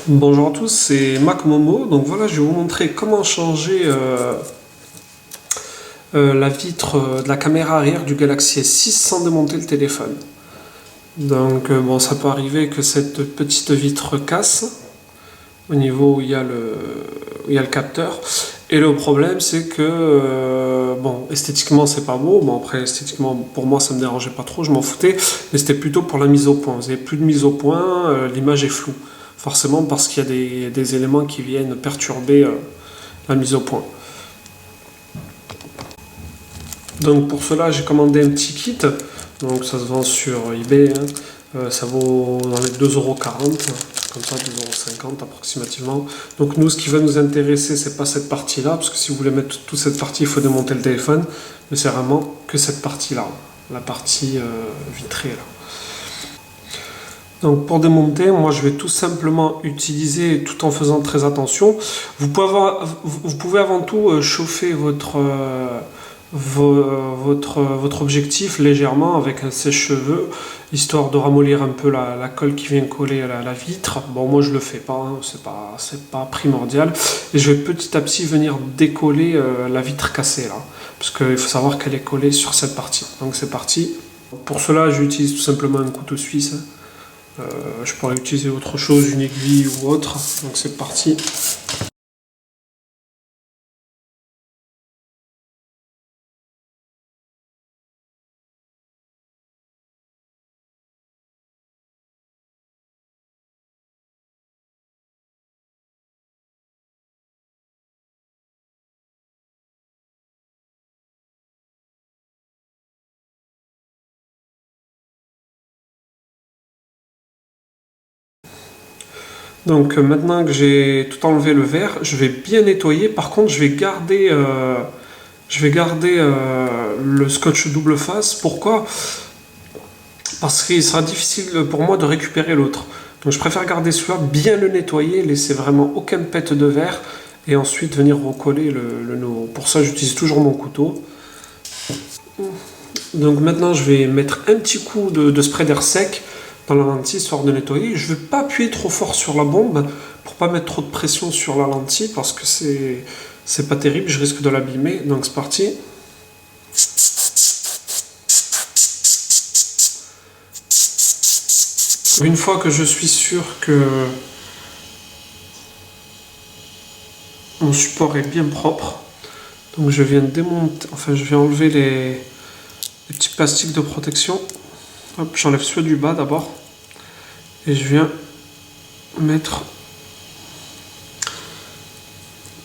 Bonjour à tous, c'est Mac Momo. Donc voilà, je vais vous montrer comment changer la vitre de la caméra arrière du Galaxy S6 sans démonter le téléphone. Donc bon, ça peut arriver que cette petite vitre casse au niveau où il y a le capteur. Et le problème, c'est que bon, esthétiquement, c'est pas beau. Bon, après, esthétiquement, pour moi, ça me dérangeait pas trop, je m'en foutais. Mais c'était plutôt pour la mise au point. Vous n'avez plus de mise au point, l'image est floue. Forcément, parce qu'il y a des éléments qui viennent perturber la mise au point. Donc pour cela, j'ai commandé un petit kit. Donc ça se vend sur eBay. Ça vaut dans les 2,40 €, comme ça, 2,50 € approximativement. Donc nous, ce qui va nous intéresser, c'est pas cette partie-là, parce que si vous voulez mettre toute cette partie, il faut démonter le téléphone. Mais c'est vraiment que cette partie-là, la partie vitrée là. Donc pour démonter, moi je vais tout simplement utiliser, tout en faisant très attention, vous pouvez avant tout chauffer votre objectif légèrement avec un sèche-cheveux, histoire de ramollir un peu la colle qui vient coller à la vitre. Bon, moi je le fais pas, hein, c'est pas primordial. Et je vais petit à petit venir décoller la vitre cassée là, parce qu'il faut savoir qu'elle est collée sur cette partie. Donc c'est parti. Pour cela, j'utilise tout simplement un couteau suisse. Je pourrais utiliser autre chose, une aiguille ou autre. Donc c'est parti. Donc maintenant que j'ai tout enlevé le verre, je vais bien nettoyer. Par contre, je vais garder le scotch double face. Pourquoi? Parce qu'il sera difficile pour moi de récupérer l'autre. Donc je préfère garder celui-là, bien le nettoyer, laisser vraiment aucun pet de verre, et ensuite venir recoller le nouveau. Pour ça, j'utilise toujours mon couteau. Donc maintenant, je vais mettre un petit coup de spray d'air sec dans la lentille, histoire de nettoyer. Je ne vais pas appuyer trop fort sur la bombe pour pas mettre trop de pression sur la lentille, parce que c'est pas terrible, je risque de l'abîmer. Donc c'est parti. Une fois que je suis sûr que mon support est bien propre, donc je viens démonter, enfin je viens enlever les petits plastiques de protection. Hop, j'enlève ceux du bas d'abord et je viens mettre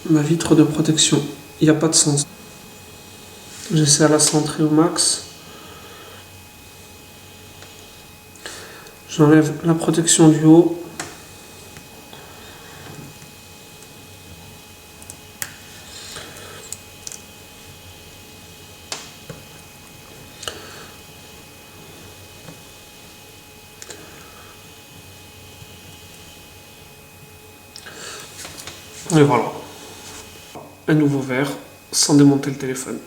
ma vitre de protection. Il n'y a pas de sens. J'essaie à la centrer au max. J'enlève la protection du haut. Et voilà. Un nouveau verre sans démonter le téléphone.